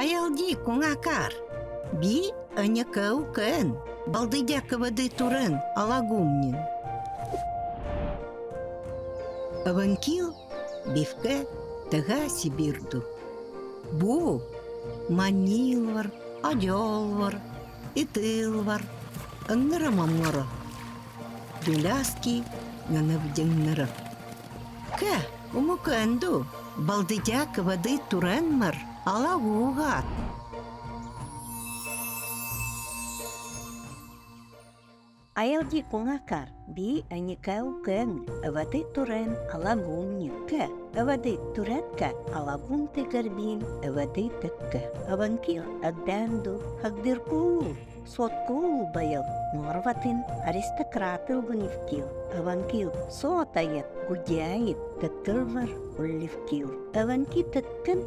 Аялди куңакар. Би анякау кен. Балдыдяка воды турен алагумнин. Аванкил бивке тага сибирду. Бу манилвар, адёлвар, итылвар. Ангара мамора. Дуляски нанавденнара. Ке, умукенду. Балдыдяка воды туренмар алагугат. Аялди куңакар, би аникау кен, авады турен алагумни ке, авады туретка алагум тегербин, авады текке. Аванкил адданду хагдиркул, соткул баял, норватын аристократыл гунивкил. Аванкил сотает, гудяет, теккылвар улливкил. Аванки теккен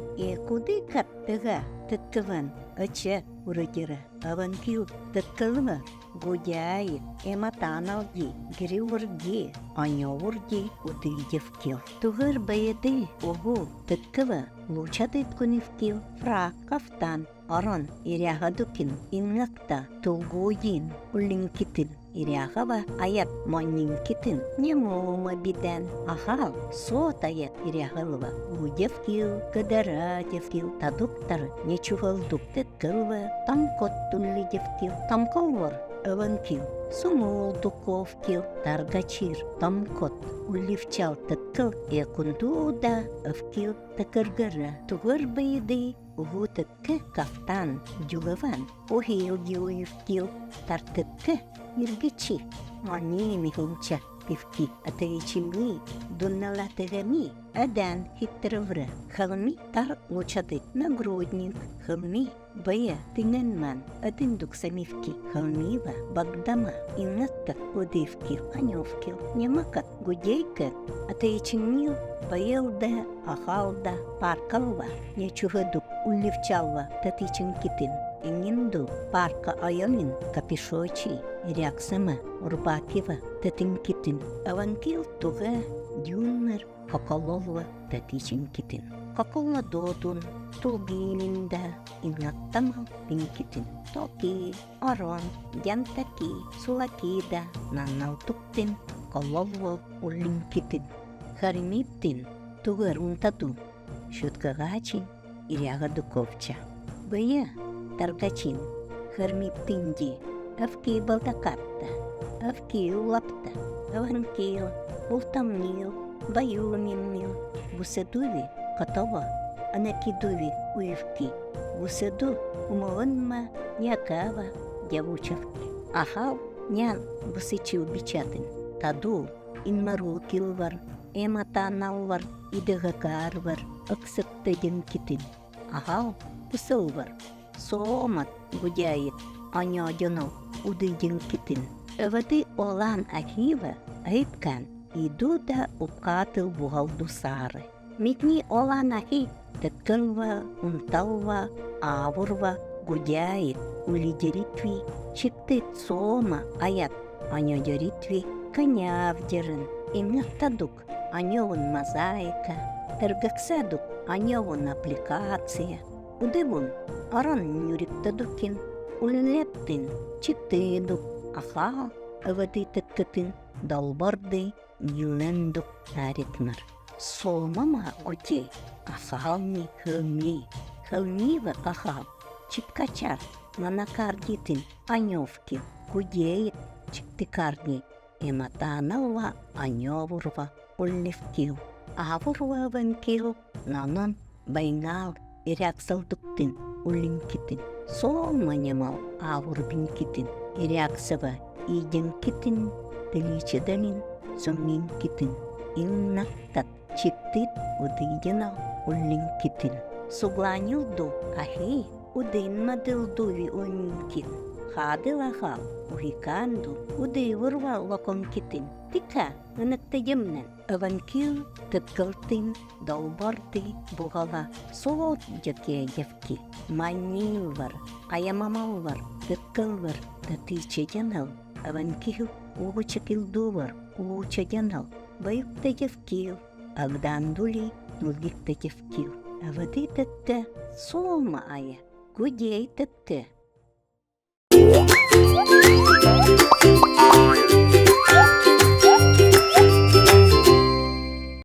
куды каттыга, теккеван, ача урыдира. Аванкил теккылвар. Гудяет, эматаналги, гривурги, анёвурги, удыдевкил. Тугыр баяды, ого, тыккыва, лучадыт кунивкил. Фрак, кафтан, арон, иряхадукин, иннакта, тулгуин, улинкитин. Иряхава аят моннинкитин, немома биден. Ахал, сот аят иряхалва, удевкил, кадаратевкил, тадуктар, нечувалдук, тыккылва, тамкот туллидевкил, тамколвар. Аванкил, сумулдуковкил, таргачир, тамкот, улливчал тыккыл, кунтуда, авкил, такыргара, тугыр байды, угу тыккы кафтан, дюгаван, ухилги уевкил, тартыккы, иргичи, мани михунча, пивки, атаичимли, дуннала тегами, адан хиттервра, халми тар лучадыт, нагрудник, халми, бая тиненман, адиндук самивки, халмива, багдама, иннатка, удивки, анёвкил, немакат, гудейка, атаичимил, баялда, ахалда, паркалва, нечугадук, улливчалва, татичинкитин, ининду, парка айалин, капишочи, ряксама, урбакива, татинкитин, аванкил туга, дюнмер, хакалолва, татичинкитин. Какола додун, тулгининда, инаттамал пинкитин. Токи, арон, дянтаки, сулакида, наналтуктин, кололвол, улинкитин. Харимиптин, тугар унтаду, шуткагачи, ирягадуковча. Бая, таргачин, хармиптинди, авки балтакатта, авки улапта, аванкил, ултамнил, баюминмил, буседуви, катова, анакидуви уевки, буседу, умованма, някава, дявучавки. Ахал, нян, бусичил бичатин, таду, инмарул килвар, эматаналвар, идагакарвар, аксактадин китин. Ахал, пусылвар, соомат гудяет, анядянал, удыдин китин. Авады олан ахива, айткан, иду да упкатыл бугалду сары. Микни олан ахи, тыткылва, унталва, авурва, гудяет, улидеритви, чиктыт сома аят, анядеритви, конявдерин, имнаттадук, анёвын мозаика, тыргаксадук, анёвын аппликация. Удывун, аран нюриктадукин, уллептин, чиктыдук, ахал, авады тыткытын, долбарды, юлендук наритмар. Солмама гуде, ахални хылмива ахал, чипкачар, манакардитин, анёвки, гудеет, чиктыкарни, эматаналва, анёвурва, уллевкил, авурва ванкил, нанан, байгал, иряксалдуктин, уллинкитин, солманемал, авурбинкитин, иряксава, иденкитин, теличедалин, сумнинкитин, иннактат, чиктит, удыдинал, уллинкитин. Сугланилду, ахи, удынмадылдуви унинкин. Хадылахал, ухиканду, удывырва локомкитин. Тика, ынактаемнен, аванкил, тыткалтин, долбарды, бугала, соот жакеевки, манилвар, аямамалвар, тыткалвар, татычедянал, аванкил, уучакилдувар, уучадянал, баюктаевкил, агдандули, нулгиктаевкил, ывады тытты, сума ая, гудей тытты.